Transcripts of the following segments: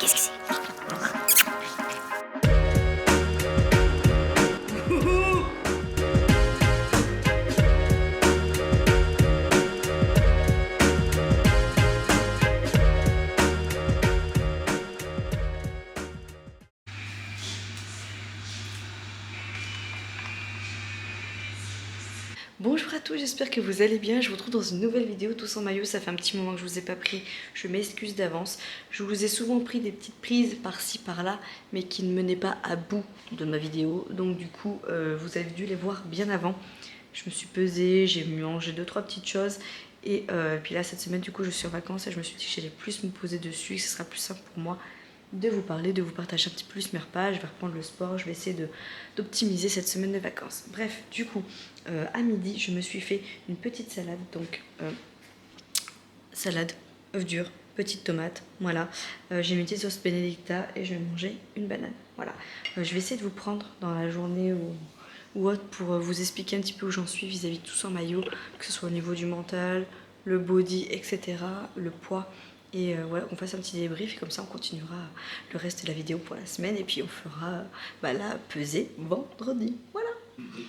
Qu'est-ce que c'est? Bonjour à tous, j'espère que vous allez bien. Je vous retrouve dans une nouvelle vidéo tous en maillot. Ça fait un petit moment que je vous ai pas pris, je m'excuse d'avance. Je vous ai souvent pris des petites prises par-ci par-là, mais qui ne menaient pas à bout de ma vidéo. Donc du coup, vous avez dû les voir bien avant. Je me suis pesée, j'ai mangé 2-3 petites choses. Et puis là, cette semaine, du coup, je suis en vacances et je me suis dit que j'allais plus me poser dessus, que ce sera plus simple pour moi de vous parler, de vous partager un petit peu plus mes repas. Je vais reprendre le sport, je vais essayer d'optimiser cette semaine de vacances. Bref, du coup, à midi, je me suis fait une petite salade. Donc, salade, œufs durs, petite tomate, voilà. J'ai mis une petite sauce Benedicta et je vais manger une banane. Voilà. Je vais essayer de vous prendre dans la journée ou autre pour vous expliquer un petit peu où j'en suis vis-à-vis de tout ça en maillot, que ce soit au niveau du mental, le body, etc., le poids. Et voilà, qu'on fasse un petit débrief et comme ça on continuera le reste de la vidéo pour la semaine et puis on fera la pesée vendredi. Voilà.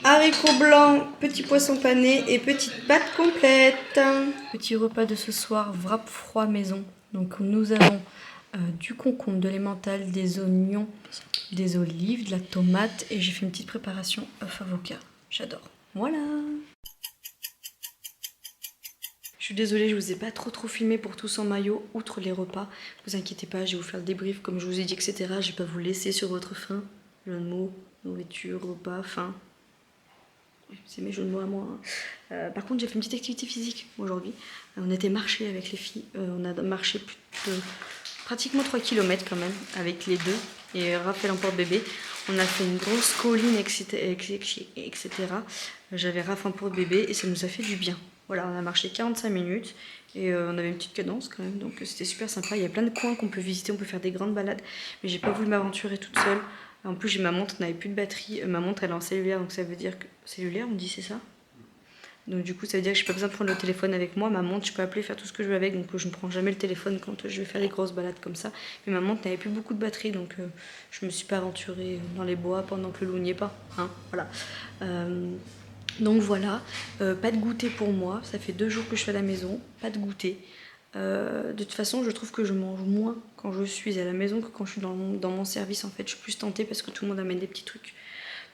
Haricots blancs, petit poisson pané et petite pâte complète. Petit repas de ce soir, wrap froid maison. Donc nous avons du concombre, de l'emmental, des oignons, des olives, de la tomate et j'ai fait une petite préparation œuf avocat. J'adore. Voilà. Je suis désolée, je vous ai pas trop filmé pour tous en maillot, outre les repas. Vous inquiétez pas, je vais vous faire le débrief comme je vous ai dit, etc. Je vais pas vous laisser sur votre faim. Jeu de mots, nourriture, repas, faim. C'est mes jeux de mots à moi. Par contre, j'ai fait une petite activité physique aujourd'hui. On était marché avec les filles. On a marché pratiquement 3 km quand même, avec les deux. Et Raphaël en porte-bébé. On a fait une grosse colline, etc. J'avais Raph en porte-bébé et ça nous a fait du bien. Voilà, on a marché 45 minutes et on avait une petite cadence quand même, donc c'était super sympa. Il y a plein de coins qu'on peut visiter, on peut faire des grandes balades, mais j'ai pas voulu m'aventurer toute seule. En plus, j'ai ma montre, on n'avait plus de batterie. Ma montre, elle est en cellulaire, donc ça veut dire que... Cellulaire, on dit, c'est ça? Donc du coup, ça veut dire que j'ai pas besoin de prendre le téléphone avec moi. Ma montre, je peux appeler, faire tout ce que je veux avec, donc je ne prends jamais le téléphone quand je vais faire des grosses balades comme ça. Mais ma montre n'avait plus beaucoup de batterie, donc je me suis pas aventurée dans les bois pendant que le loup n'y est pas. Hein, voilà. Donc voilà, pas de goûter pour moi, ça fait 2 jours que je suis à la maison, pas de goûter. De toute façon, je trouve que je mange moins quand je suis à la maison que quand je suis dans mon service en fait. Je suis plus tentée parce que tout le monde amène des petits trucs.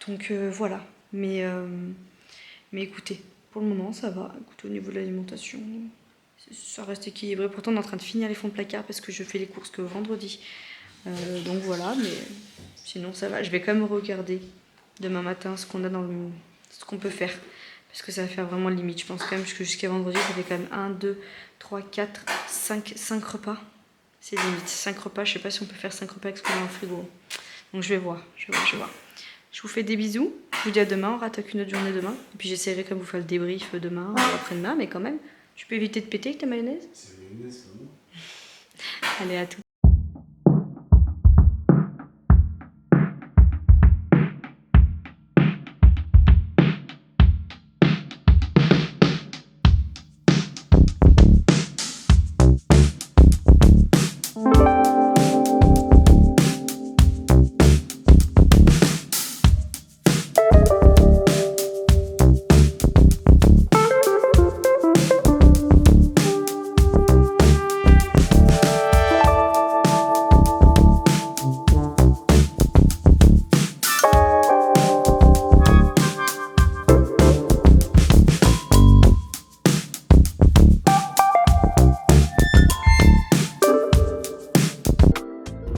Donc voilà, mais écoutez, pour le moment ça va. Écoutez, au niveau de l'alimentation, ça reste équilibré. Pourtant on est en train de finir les fonds de placard parce que je fais les courses que vendredi. Donc voilà, mais sinon ça va. Je vais quand même regarder demain matin ce qu'on a ce qu'on peut faire, parce que ça va faire vraiment limite. Je pense quand même que jusqu'à vendredi, ça fait quand même 1, 2, 3, 4, 5 repas. C'est limite, 5 repas. Je sais pas si on peut faire 5 repas avec ce qu'on a dans le frigo. Donc je vais voir. Je vous fais des bisous. Je vous dis à demain. On rattaque une autre journée demain. Et puis j'essaierai quand même de vous faire le débrief demain ou après-demain, mais quand même, tu peux éviter de péter avec ta mayonnaise. C'est la mayonnaise, vraiment. Allez, à tout.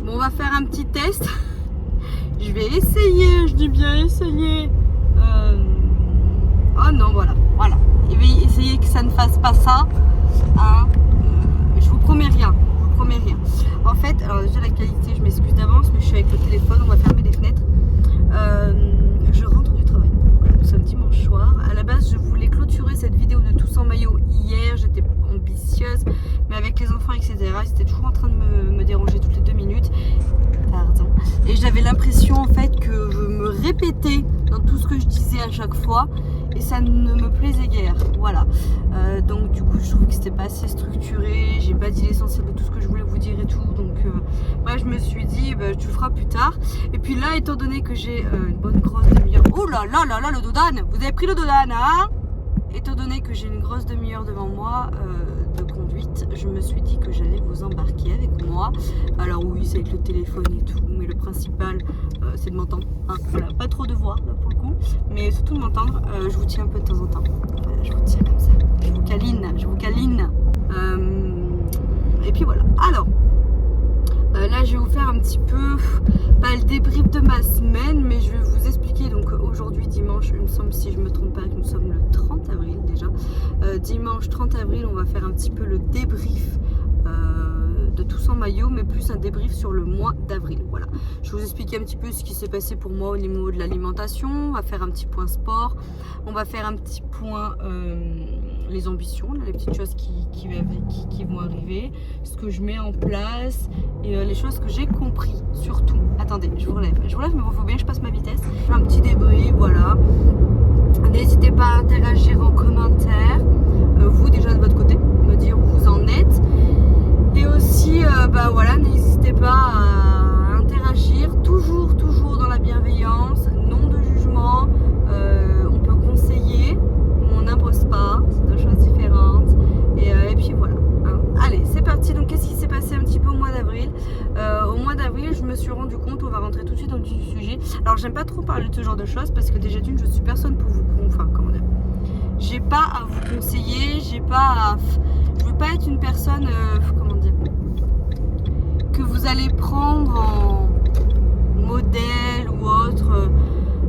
On va faire un petit test. Je vais essayer, je dis bien essayer. Oh non, voilà. Je vais essayer que ça ne fasse pas ça. Hein. Je vous promets rien. En fait, alors déjà la qualité, je m'excuse d'avance, mais je suis avec le téléphone, on va fermer les fenêtres. Je rentre du travail. Voilà, nous sommes dimanche soir. À la base, je voulais clôturer cette vidéo de tous en maillot hier. J'étais ambitieuse, mais avec les enfants, etc., ils étaient toujours en train de me déranger toutes les 2 minutes. Pardon. Et j'avais l'impression en fait que je me répétais dans tout ce que je disais à chaque fois et ça ne me plaisait guère. Voilà. Donc du coup je trouve que c'était pas assez structuré. j'ai pas dit l'essentiel de tout ce que je voulais vous dire et tout. Donc bref, je me suis dit tu le feras plus tard. Et puis là, étant donné que j'ai une bonne grosse demi-heure. Oh là là là là, le dodane. Vous avez pris le dodane, hein? Étant donné que j'ai une grosse demi-heure devant moi de conduite, je me suis dit que j'allais vous embarquer avec moi. Alors oui, c'est avec le téléphone et tout, mais le principal c'est de m'entendre. Hein, voilà, pas trop de voix là pour le coup, mais surtout de m'entendre. Je vous tiens un peu de temps en temps. Je vous tiens comme ça. Je vous câline, je vous câline. Et puis voilà. Alors. Là je vais vous faire un petit peu, pas le débrief de ma semaine, mais je vais vous expliquer. Donc aujourd'hui dimanche, il me semble, si je me trompe pas, que nous sommes le 30 avril déjà. Dimanche 30 avril, on va faire un petit peu le débrief de Tous en maillot, mais plus un débrief sur le mois d'avril. Voilà, je vais vous expliquer un petit peu ce qui s'est passé pour moi au niveau de l'alimentation. On va faire un petit point sport, on va faire un petit point les ambitions, là, les petites choses qui vont arriver, ce que je mets en place et les choses que j'ai compris surtout. Attendez, je vous relève, mais il faut bien que je passe ma vitesse. Je fais un petit débrief, voilà. N'hésitez pas à interagir en commentaire, vous déjà de votre côté, me dire où vous en êtes. Et aussi, voilà, n'hésitez pas à interagir, toujours dans la bienveillance, non de jugement. On peut conseiller, mais on n'impose pas, c'est deux choses différentes. Et puis voilà. Hein. Allez, c'est parti. Donc, qu'est-ce qui s'est passé un petit peu au mois d'avril? Au mois d'avril, je me suis rendu compte, on va rentrer tout de suite dans le vif du sujet. Alors, j'aime pas trop parler de ce genre de choses parce que déjà d'une, je suis personne pour vous. Enfin, comment dire. J'ai pas à vous conseiller, je veux pas être une personne, comment dire, que vous allez prendre en modèle ou autre.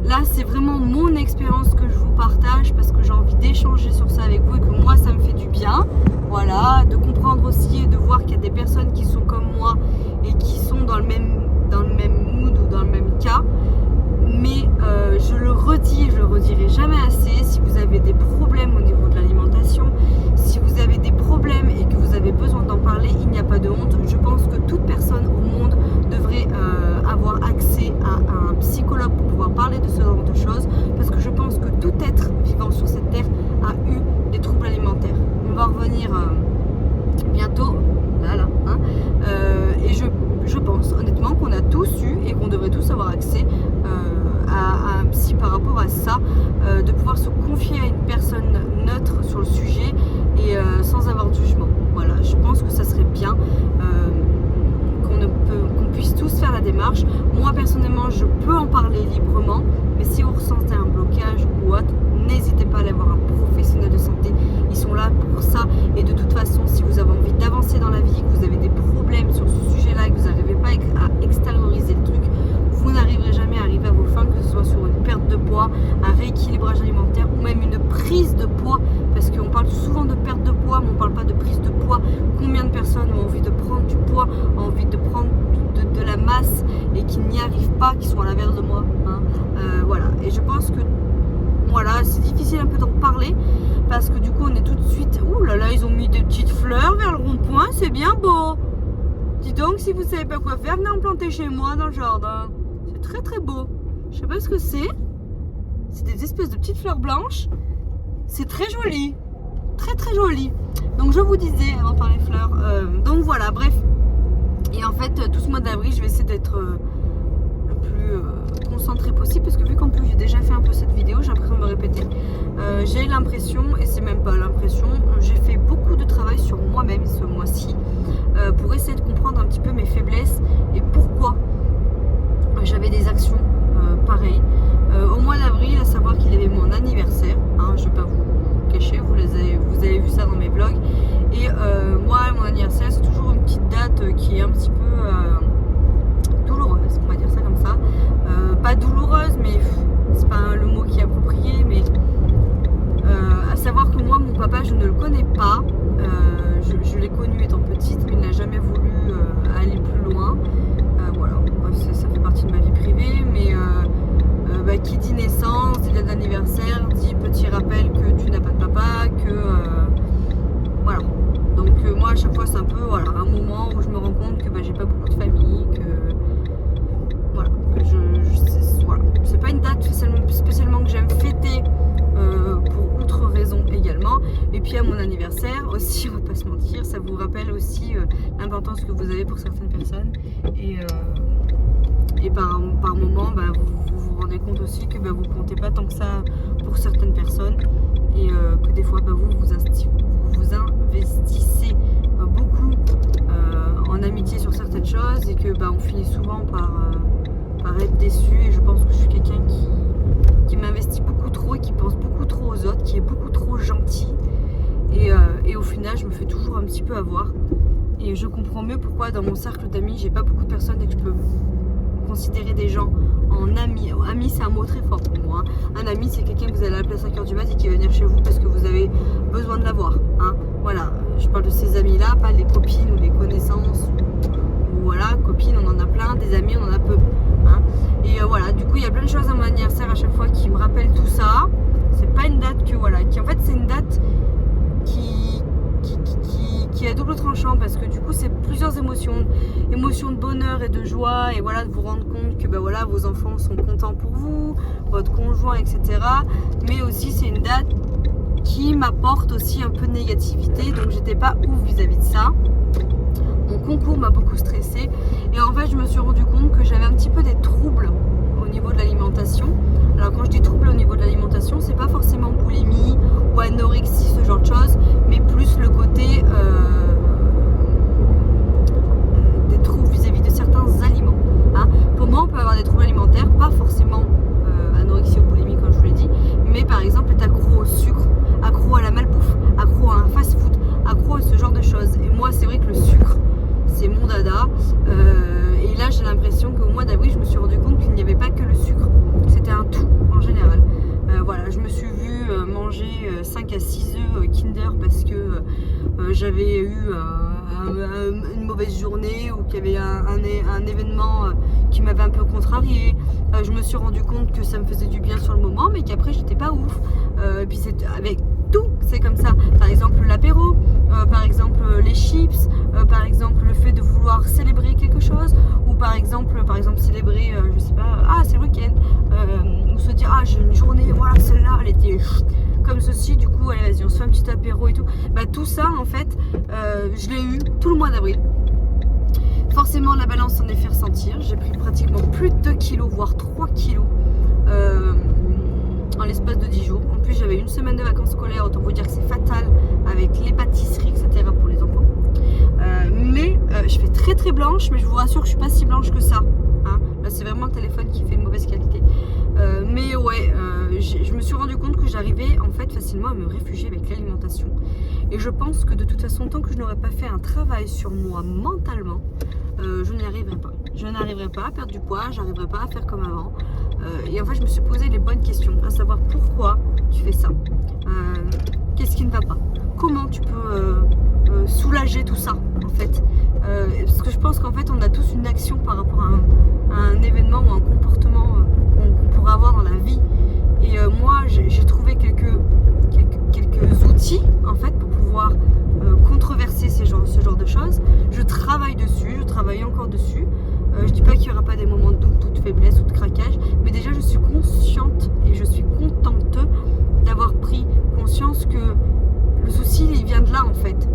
Là, c'est vraiment mon expérience que je vous partage parce que j'ai envie d'échanger sur ça avec vous et que moi, ça me fait du bien. Voilà, de comprendre aussi et de voir qu'il y a des personnes qui sont comme moi et qui sont dans le même mood ou dans le même cas. Mais je le redis et je le redirai jamais assez, si vous avez des problèmes au niveau de l'alimentation, si vous avez des problèmes et que vous avez besoin d'en parler, il n'y a pas de honte. Je pense que toute personne au monde devrait avoir accès à un psychologue pour pouvoir parler de ce genre de choses, parce que je pense que tout être vivant sur cette terre a eu des troubles alimentaires. On va revenir bientôt, là, hein, et je pense honnêtement qu'on a tous eu et qu'on devrait tous avoir accès à un psy par rapport à ça, de pouvoir se confier à une personne neutre sur le sujet et sans avoir de jugement. Voilà, je pense que ça serait bien qu'on puisse tous faire la démarche. Moi personnellement, je peux en parler librement, mais si vous ressentez un blocage ou autre, n'hésitez pas à aller voir un professionnel de santé. Ils sont là pour ça. Et de toute façon, si vous avez envie d'avancer dans la vie, que vous avez des problèmes sur ce sujet-là, que vous n'arrivez pas à extérioriser le truc, vous n'arriverez jamais à arriver à vos fins, que ce soit sur une perte de poids, un rééquilibrage alimentaire ou même une prise de poids. Parce qu'on parle souvent de perte de poids, mais on ne parle pas de prise de poids. Combien de personnes ont envie de prendre du poids, ont envie de prendre de la masse et qui n'y arrivent pas, qui sont à l'inverse de moi, hein. Voilà. Et je pense que voilà, c'est difficile un peu d'en parler parce que du coup on est tout de suite, ouh là là, ils ont mis des petites fleurs vers le rond-point, c'est bien beau. Dis donc, si vous savez pas quoi faire, venez en planter chez moi dans le jardin. C'est très très beau. Je sais pas ce que c'est. C'est des espèces de petites fleurs blanches. C'est très joli. Très très joli. Donc je vous disais avant de parler fleurs. Donc voilà, bref. Et en fait, tout ce mois d'avril, je vais essayer d'être le plus concentré possible parce que vu qu'en plus j'ai déjà fait un peu cette vidéo, j'ai l'impression de me répéter. J'ai l'impression, et c'est même pas l'impression, j'ai fait beaucoup de travail sur moi-même ce mois-ci pour essayer de comprendre un petit peu mes faiblesses et pourquoi j'avais des actions pareilles. Au mois d'avril, à savoir qu'il y avait mon anniversaire, hein, je ne vais pas vous cacher, vous avez vu ça dans mes vlogs. Et moi, mon anniversaire, c'est toujours une petite date qui est un petit peu douloureuse, on va dire ça comme ça. Pas douloureuse, mais c'est pas le mot qui est approprié, mais à savoir que moi, mon papa, je ne le connais pas. Je l'ai connu étant petite, mais il n'a jamais voulu aller plus loin. Voilà, ça fait partie de ma vie privée, mais qui dit naissance, dit date d'anniversaire, dit petit rappel que tu n'as pas de papa, que voilà. Donc moi à chaque fois c'est un peu voilà, un moment où je me rends compte que j'ai pas beaucoup de famille, que voilà, que voilà. C'est pas une date spécialement que j'aime fêter pour outre raison également. Et puis à mon anniversaire aussi, on va pas se mentir, ça vous rappelle aussi l'importance que vous avez pour certaines personnes. Et par moment, vous vous rendez compte aussi que vous comptez pas tant que ça pour certaines personnes. Et que des fois, vous investissez beaucoup en amitié sur certaines choses. Et que on finit souvent par être déçu. Et je pense que je suis quelqu'un qui m'investit beaucoup trop et qui pense beaucoup trop aux autres, qui est beaucoup trop gentil. Et au final, je me fais toujours un petit peu avoir. Et je comprends mieux pourquoi dans mon cercle d'amis, j'ai pas beaucoup de personnes et que je peux considérer des gens en amis. Ami, c'est un mot très fort pour moi. Un ami, c'est quelqu'un que vous allez appeler à 5h du mat et qui va venir chez vous parce que vous avez besoin de l'avoir. Voilà, je parle de ces amis-là, pas les copines ou les connaissances. Ou voilà, copines, on en a plein, des amis, on en a peu. Et voilà, du coup, il y a plein de choses à mon anniversaire à chaque fois qui me rappellent tout ça. C'est pas une date que voilà, en fait, c'est une date qui est à double tranchant parce que du coup c'est plusieurs émotions de bonheur et de joie et voilà de vous rendre compte que vos enfants sont contents pour vous, votre conjoint, etc. Mais aussi c'est une date qui m'apporte aussi un peu de négativité, donc j'étais pas ouf vis-à-vis de ça. Mon concours m'a beaucoup stressée et en fait je me suis rendu compte que j'avais un petit peu des troubles au niveau de l'alimentation. Alors quand je dis troubles au niveau de l'alimentation, c'est pas forcément boulimie ou anorexie, ce genre de choses, mais plus le côté des troubles vis-à-vis de certains aliments. Pour moi, on peut avoir des troubles alimentaires, pas forcément anorexie ou boulimie comme je vous l'ai dit, mais par exemple être accro au sucre, accro à la malbouffe, accro à un fast-food, accro à ce genre de choses. Et moi, c'est vrai que le sucre, c'est mon dada. Et là, j'ai l'impression qu'au mois d'avril, je me suis rendu compte qu'il n'y avait pas que le sucre. C'était un tout en général. Voilà, je me suis vue manger 5 à 6 œufs Kinder parce que j'avais eu une mauvaise journée ou qu'il y avait un événement qui m'avait un peu contrarié. Je me suis rendu compte que ça me faisait du bien sur le moment, mais qu'après j'étais pas ouf. Et puis c'est avec tout, c'est comme ça. Par exemple l'apéro, par exemple les chips, par exemple le fait de vouloir célébrer quelque chose, ou par exemple célébrer, je sais pas, c'est le week-end, ou se dire j'ai une journée, voilà celle-là elle était comme ceci, du coup allez vas-y on se fait un petit apéro et tout. Tout ça en fait, je l'ai eu tout le mois d'avril. Forcément la balance s'en est fait ressentir, j'ai pris pratiquement plus de 2 kilos, voire 3 kilos en l'espace de 10 jours. En plus j'avais une semaine de vacances scolaires, autant vous dire que c'est fatal avec les pâtisseries, etc. pour les enfants. Mais je fais très très blanche, mais je vous rassure que je suis pas si blanche que ça. Là c'est vraiment le téléphone qui fait une mauvaise qualité. Mais ouais, je me suis rendu compte que j'arrivais en fait facilement à me réfugier avec l'alimentation. Et je pense que de toute façon, tant que je n'aurais pas fait un travail sur moi mentalement, je n'y arriverai pas. Je n'arriverai pas à perdre du poids, j'arriverai pas à faire comme avant. Et en fait, je me suis posé les bonnes questions, à savoir pourquoi tu fais ça, qu'est-ce qui ne va pas, comment tu peux soulager tout ça en fait. Parce que je pense qu'en fait, on a tous une action par rapport à un événement ou un comportement qu'on pourrait avoir dans la vie. Et moi, j'ai trouvé quelques outils en fait pour pouvoir controverser ce genre de choses. Je travaille dessus, je travaille encore dessus. Je dis pas qu'il n'y aura pas des moments de doute, de faiblesse ou de craquage, mais déjà je suis consciente et je suis contente d'avoir pris conscience que le souci il vient de là en fait.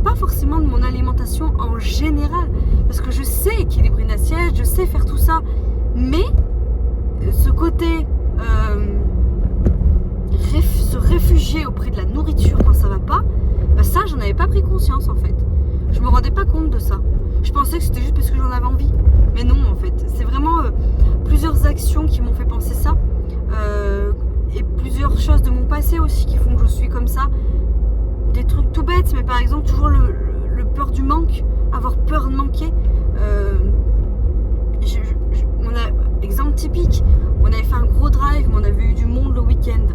Pas forcément de mon alimentation en général, parce que je sais équilibrer une assiette, je sais faire tout ça, mais ce côté se réfugier auprès de la nourriture quand ça va pas, ça j'en avais pas pris conscience en fait. Je me rendais pas compte de ça. Je pensais que c'était juste parce que j'en avais envie, mais non en fait. C'est vraiment plusieurs actions qui m'ont fait penser ça, et plusieurs choses de mon passé aussi qui font que je suis comme ça. Des trucs tout bêtes, mais par exemple toujours le peur du manque, avoir peur de manquer. Exemple typique, on avait fait un gros drive, mais on avait eu du monde le week-end.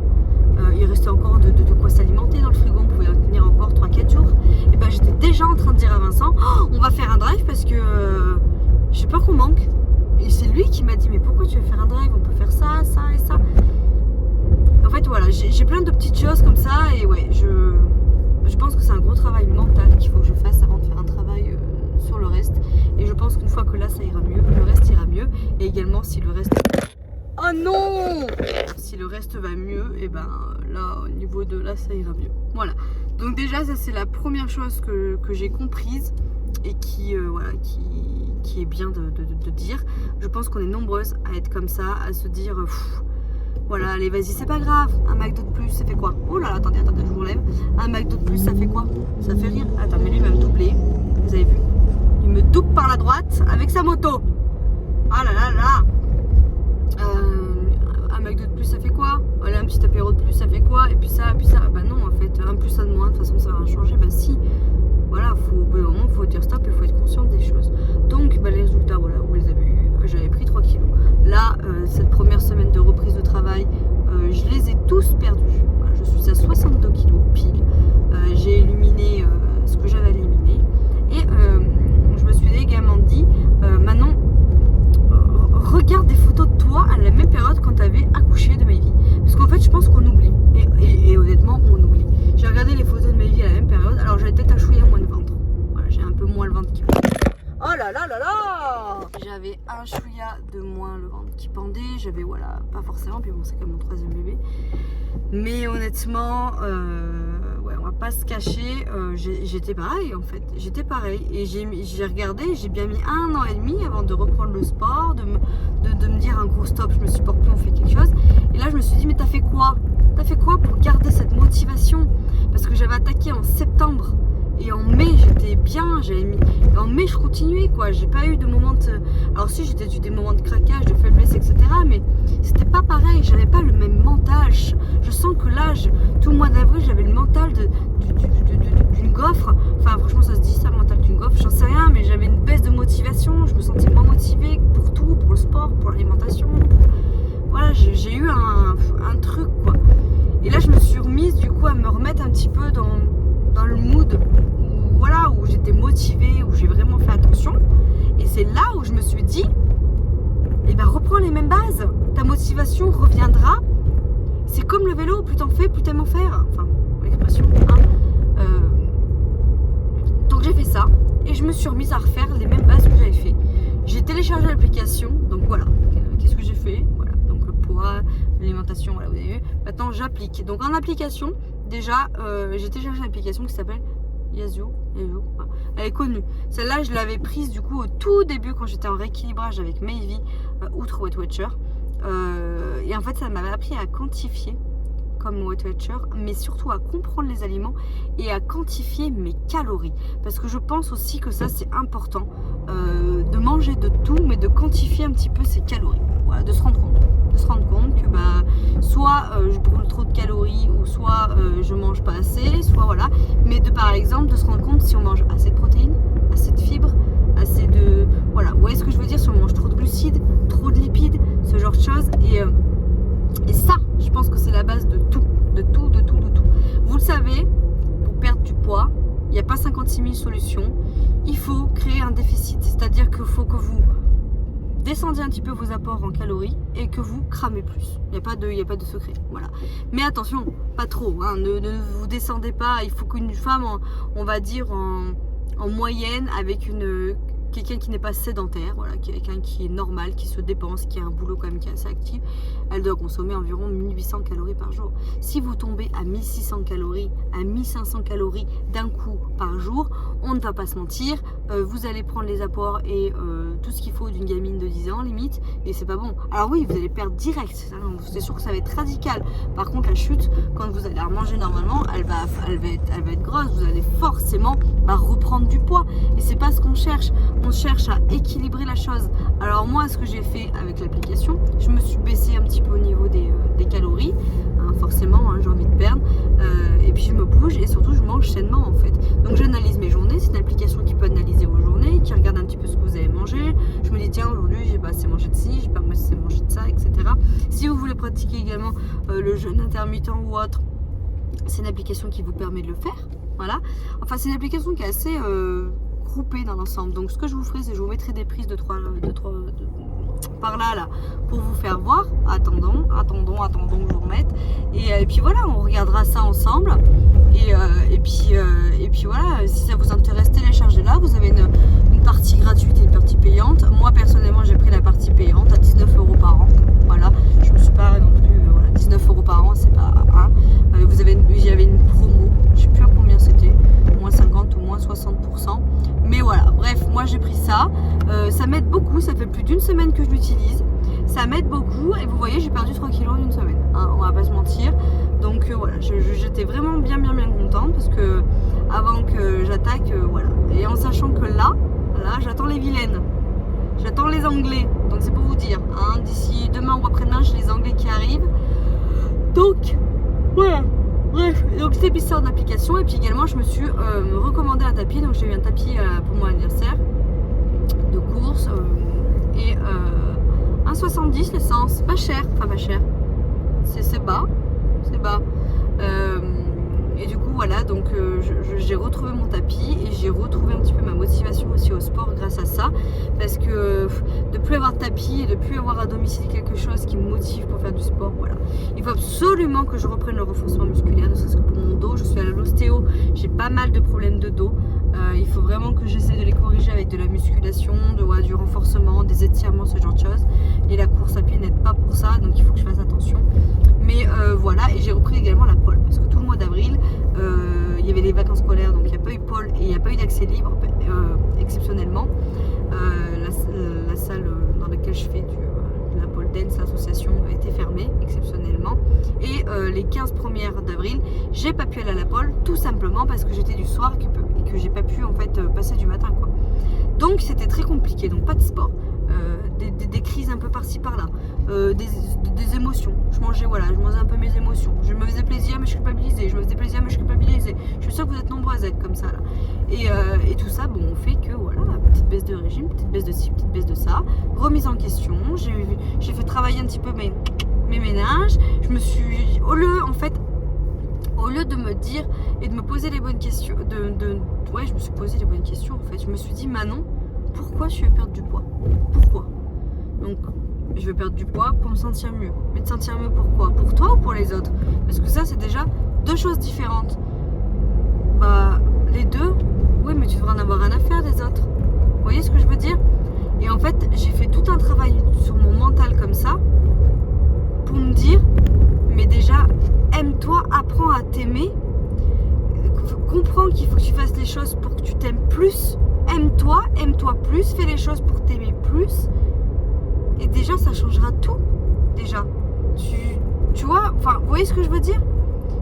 Il restait encore de quoi s'alimenter dans le frigo, on pouvait tenir encore 3-4 jours. Et ben j'étais déjà en train de dire à Vincent, on va faire un drive parce que j'ai peur qu'on manque. Et c'est lui qui m'a dit, mais pourquoi tu veux faire un drive, on peut faire ça, ça et ça. En fait voilà, j'ai plein de petites choses comme ça et ouais, je pense que c'est un gros travail mental qu'il faut que je fasse avant de faire un travail sur le reste. Et je pense qu'une fois que là ça ira mieux, le reste ira mieux. Et également si le reste... Oh non. Si le reste va mieux, et ben là au niveau de là ça ira mieux. Voilà. Donc déjà ça c'est la première chose que j'ai comprise et qui voilà qui est bien de dire. Je pense qu'on est nombreuses à être comme ça, à se dire voilà, allez vas-y c'est pas grave, un McDo de plus ça fait quoi? Oh là là, attendez, je vous relève. Un McDo de plus ça fait quoi? Ça fait rire. Attends, mais lui il va me doubler, vous avez vu? Il me double par la droite avec sa moto. Ah là là là. Un McDo de plus ça fait quoi? Allez, un petit apéro de plus ça fait quoi? Et puis ça, bah non en fait, un plus un de moins, de toute façon ça va rien changer. Bah si, voilà, au bout d'un moment faut dire stop et il faut être conscient des choses. Donc bah, les résultats, voilà, vous les avez eus, j'avais pris 3 kilos. Là, cette première semaine de reprise de travail, je les ai tous perdus. Voilà, je suis à 62 kilos pile. J'ai éliminé ce que j'avais éliminé. Et je me suis également dit, maintenant, regarde des photos de toi à la même période quand tu avais accouché de Maëvy. Parce qu'en fait, je pense qu'on oublie. Et honnêtement, on oublie. J'ai regardé les photos de Maëvy à la même période. Alors, j'avais peut-être un chouïa moins de ventre. Voilà, j'ai un peu moins le ventre qui pendait. Oh là là là là! J'avais un chouïa de moins le ventre qui pendait. J'avais, voilà, pas forcément. Puis bon, c'est comme mon 3e bébé. Mais honnêtement, ouais, on va pas se cacher. J'étais pareil en fait. J'étais pareil. Et j'ai regardé, j'ai bien mis 1 an et demi avant de reprendre le sport, de me dire un gros stop, je me supporte plus, on fait quelque chose. Et là, je me suis dit, mais t'as fait quoi? T'as fait quoi pour garder cette motivation? Parce que j'avais attaqué en septembre. Et en mai, j'étais bien, en mai, je continuais, quoi. J'ai pas eu de moment de... Alors si, j'ai eu des moments de craquage, de faiblesse, etc. Mais c'était pas pareil, j'avais pas le même mental. Je sens que là, tout le mois d'avril, j'avais le mental d'une gaufre. Enfin, franchement, ça se dit ça, mental d'une gaufre, j'en sais rien. Mais j'avais une baisse de motivation, je me sentais moins motivée pour tout, pour le sport, pour l'alimentation. Voilà, j'ai eu un truc, quoi. Et là, je me suis remise, du coup, à me remettre un petit peu dans le mood où j'étais motivée, où j'ai vraiment fait attention. Et c'est là où je me suis dit, eh ben reprends les mêmes bases, ta motivation reviendra. C'est comme le vélo, plus t'en fais, plus t'aimes en faire. Enfin, l'expression, hein. Donc j'ai fait ça et je me suis remise à refaire les mêmes bases que j'avais fait. J'ai téléchargé l'application, donc voilà. Qu'est-ce que j'ai fait? Voilà, donc le poids, l'alimentation, voilà, vous avez vu. Maintenant j'applique. Donc en application, déjà, j'ai téléchargé une application qui s'appelle Yazoo. Elle est connue. Celle-là, je l'avais prise du coup au tout début quand j'étais en rééquilibrage avec Maëvy, outre Weight Watcher. Et en fait, ça m'avait appris à quantifier comme Weight Watcher, mais surtout à comprendre les aliments et à quantifier mes calories. Parce que je pense aussi que ça, c'est important de manger de tout, mais de quantifier un petit peu ses calories. Voilà, de se rendre compte. Que bah, soit je brûle trop de calories ou soit je mange pas assez, soit voilà. Mais par exemple de se rendre compte si on mange assez de protéines, assez de fibres, assez de... Voilà, vous voyez ce que je veux dire? Si on mange trop de glucides, trop de lipides, ce genre de choses. Et ça, je pense que c'est la base de tout. Vous le savez, pour perdre du poids, il n'y a pas 56 000 solutions. Il faut créer un déficit, c'est-à-dire qu'il faut que vous descendiez un petit peu vos apports en calories et que vous cramez plus. Il n'y a pas de secret. Voilà. Mais attention, pas trop. Hein, ne vous descendez pas. Il faut qu'une femme, on va dire en moyenne, avec quelqu'un qui n'est pas sédentaire, voilà, quelqu'un qui est normal, qui se dépense, qui a un boulot quand même qui est assez actif, elle doit consommer environ 1800 calories par jour. Si vous tombez à 1600 calories, à 1500 calories d'un coup par jour, on ne va pas se mentir, vous allez prendre les apports et tout ce qu'il faut d'une gamine de 10 ans limite, et c'est pas bon. Alors oui, vous allez perdre direct, c'est sûr que ça va être radical. Par contre, la chute, quand vous allez manger normalement, elle va être grosse, vous allez forcément reprendre du poids, et c'est pas ce qu'on cherche. On cherche à équilibrer la chose. Alors moi, ce que j'ai fait avec l'application, je me suis baissée un petit peu au niveau des calories, hein, forcément, hein, j'ai envie de perdre, et puis je me bouge et surtout je mange sainement en fait. Donc j'analyse mes journées, c'est une application qui peut analyser vos journées, qui regarde un petit peu ce que vous avez mangé. Je me dis tiens, aujourd'hui j'ai pas assez mangé de ci, j'ai pas assez mangé de ça, etc. Si vous voulez pratiquer également le jeûne intermittent ou autre, c'est une application qui vous permet de le faire. Voilà. Enfin, c'est une application qui est assez groupée dans l'ensemble. Donc, ce que je vous ferai, c'est que je vous mettrai des prises de 3 par là, pour vous faire voir. Attendons que je vous remette. Et puis voilà, on regardera ça ensemble. Et puis voilà, si ça vous intéresse, téléchargez-la. Vous avez une partie gratuite et une partie payante. Moi, personnellement, j'ai pris la partie payante à 19 € par an. Voilà, je moi j'ai pris ça. Ça m'aide beaucoup, ça fait plus d'une semaine que je l'utilise. Ça m'aide beaucoup et vous voyez j'ai perdu 3 kilos en une semaine, hein, on va pas se mentir. Donc voilà, j'étais vraiment bien contente parce que avant que j'attaque, voilà. Et en sachant que là j'attends les vilaines, j'attends les anglais, donc c'est pour vous dire, hein, d'ici demain ou après-demain j'ai les anglais qui arrivent. Donc voilà, bref, donc c'était bizarre d'application. Et puis également je me suis recommandé un tapis, donc j'ai eu un tapis pour mon anniversaire de course et 1,70 l'essence, pas cher, enfin pas cher, c'est bas, et du coup voilà, donc j'ai retrouvé mon tapis et j'ai retrouvé un petit peu ma motivation aussi au sport grâce à ça, parce que de plus avoir de tapis et de plus avoir à domicile quelque chose qui me motive pour faire du sport, voilà. Il faut absolument que je reprenne le renforcement musculaire, ne serait-ce que pour mon dos. Je suis à l'ostéo, j'ai pas mal de problèmes de dos. Il faut vraiment que j'essaie de les corriger avec de la musculation, du renforcement, des étirements, ce genre de choses. Et la course à pied n'aide pas pour ça, donc il faut que je fasse attention. Mais voilà, et j'ai repris également la pole, parce que tout le mois d'avril, il y avait les vacances scolaires, donc il n'y a pas eu pole et il n'y a pas eu d'accès libre, exceptionnellement. La salle dans laquelle je fais la pole dance, l'association, a été fermée, exceptionnellement. Et les 15 premières d'avril, j'ai pas pu aller à la pole, tout simplement parce que j'étais du soir et que j'ai pas pu en fait passer du matin, quoi. Donc c'était très compliqué, donc pas de sport. Des crises un peu par-ci par-là, des émotions. Je mangeais un peu mes émotions. Je me faisais plaisir mais je culpabilisais. Je suis sûre que vous êtes nombreux à être comme ça là. Et tout ça, bon, fait que voilà, petite baisse de régime, petite baisse de ci, petite baisse de ça, remise en question. J'ai fait travailler un petit peu mes ménages. Je me suis, au lieu de me dire et de me poser les bonnes questions, je me suis posé les bonnes questions en fait. Je me suis dit, Manon, pourquoi je veux perdre du poids? Pourquoi? Donc, je veux perdre du poids pour me sentir mieux. Mais te sentir mieux pourquoi? Pour toi ou pour les autres? Parce que ça, c'est déjà deux choses différentes. Bah, les deux, oui, mais tu devrais en avoir rien à faire des autres. Vous voyez ce que je veux dire? Et en fait, j'ai fait tout un travail sur mon mental comme ça pour me dire, mais déjà, aime-toi, apprends à t'aimer, comprends qu'il faut que tu fasses les choses pour que tu t'aimes plus. Aime-toi plus, fais les choses pour t'aimer plus. Et déjà, ça changera tout. Déjà. Tu vois, enfin, vous voyez ce que je veux dire?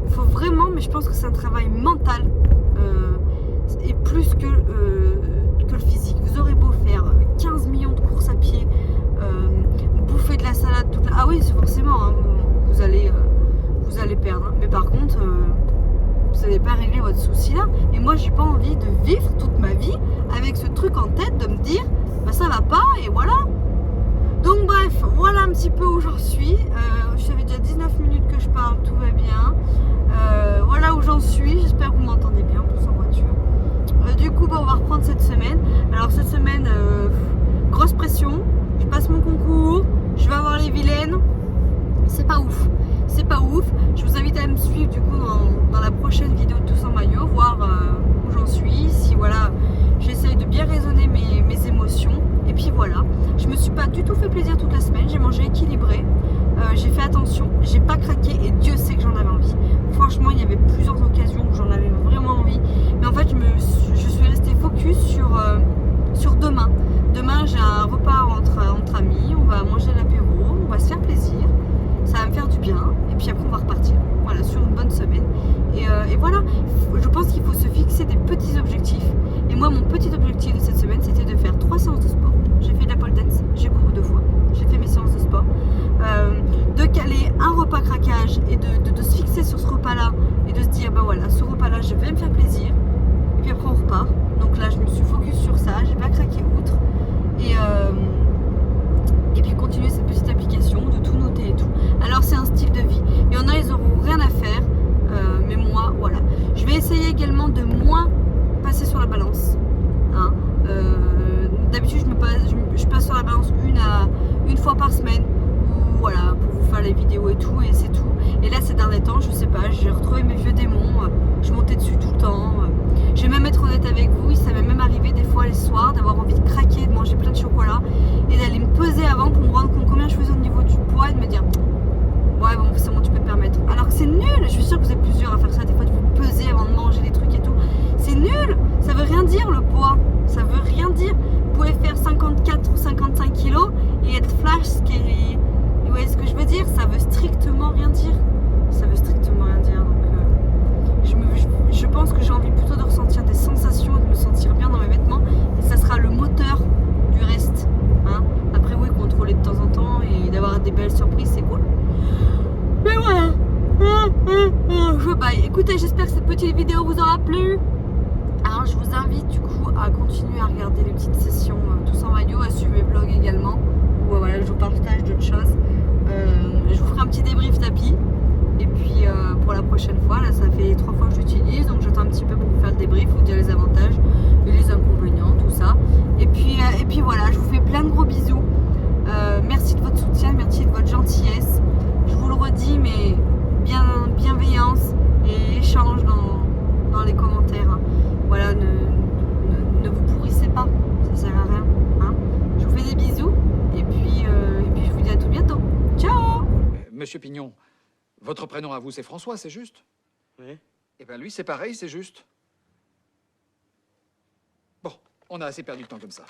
Il faut vraiment, mais je pense que c'est un travail mental. Et plus que le physique. Vous aurez beau faire 15 millions de courses à pied, bouffer de la salade Ah oui, c'est forcément, hein, vous allez perdre. Mais par contre... vous n'allez pas régler votre souci là. Et moi j'ai pas envie de vivre toute ma vie avec ce truc en tête de me dire bah ça va pas et voilà. Donc bref, voilà un petit peu où j'en suis. Ça fait déjà 19 minutes que je parle, tout va bien. Voilà où j'en suis, j'espère que vous m'entendez bien, tous en voiture. Du coup on va reprendre cette semaine. Alors cette semaine, grosse pression, je passe mon concours, je vais avoir les vilaines. C'est pas ouf. Je vous invite à me suivre du coup dans la prochaine vidéo de Tous en maillot, voir où j'en suis, si voilà, j'essaye de bien raisonner mes émotions. Et puis voilà, je me suis pas du tout fait plaisir toute la semaine, j'ai mangé équilibré, j'ai fait attention, j'ai pas craqué et Dieu sait que j'en avais envie. Franchement, il y avait plusieurs occasions où j'en avais vraiment envie. Mais en fait, je suis restée focus sur demain. Demain, j'ai un repas entre amis, on va manger l'apéro, on va se faire plaisir. Ça va me faire du bien et puis après on va repartir, voilà, sur une bonne semaine et voilà, je pense qu'il faut se fixer des petits objectifs. Et moi mon petit objectif de cette semaine c'était de faire 3 séances de sport. J'ai fait de la pole dance, j'ai couru 2 fois, j'ai fait mes séances de sport, de caler un repas craquage et de se fixer sur ce repas là et de se dire bah voilà, ce repas là je vais me faire plaisir et puis après on repart. Donc là je me suis focus sur ça, j'ai pas craqué outre et puis continuer cette petite application, de tout noter et tout. Alors c'est un style de vie. Il y en a, ils auront rien à faire, mais moi, voilà. Je vais essayer également de moins passer sur la balance. Hein. D'habitude, je passe sur la balance une fois par semaine, voilà, pour vous faire les vidéos et tout, et c'est tout. Et là, ces derniers temps, je sais pas, j'ai retrouvé mes vieux démons, je montais dessus tout le temps. Je vais même être honnête avec vous, ça m'est même arrivé des fois les soirs d'avoir envie de craquer, de manger plein de chocolat et d'aller me peser avant pour me rendre compte combien je faisais au niveau du poids et de me dire ouais bon c'est bon tu peux te permettre. Alors que c'est nul, je suis sûre que vous êtes plusieurs à faire ça des fois, de vous peser avant de manger des trucs et tout. C'est nul, ça veut rien dire le poids, ça veut rien dire. 54 ou 55 kilos et être flash skinny. Vous voyez ce que je veux dire? Ça veut strictement rien dire. Ça veut strictement rien dire. Donc, je pense que j'ai envie plutôt de ressentir des sensations et de me sentir bien dans mes vêtements. Et ça sera le moteur du reste. Hein. Après, oui, contrôler de temps en temps et d'avoir des belles surprises, c'est cool. Mais voilà. Écoutez, j'espère que cette petite vidéo vous aura plu. Alors je vous invite du coup à continuer à regarder les petites sessions tous en maillot, à suivre mes vlogs également, où voilà, je vous partage d'autres choses. Je vous ferai un petit débrief tapis. Et puis pour la prochaine fois, là ça fait 3 fois que j'utilise, donc j'attends un petit peu pour vous faire le débrief, vous dire les avantages et les inconvénients, tout ça. Et puis voilà, je vous fais plein de gros bisous. Merci de votre soutien, merci de votre gentillesse. Je vous le redis, mais bienveillance et échange dans les commentaires. Voilà, ne vous pourrissez pas, ça sert à rien. Hein. Je vous fais des bisous et puis je vous dis à tout bientôt. Ciao. Monsieur Pignon, votre prénom à vous c'est François, c'est juste? Oui. Eh bien lui c'est pareil, c'est juste. Bon, on a assez perdu de temps comme ça.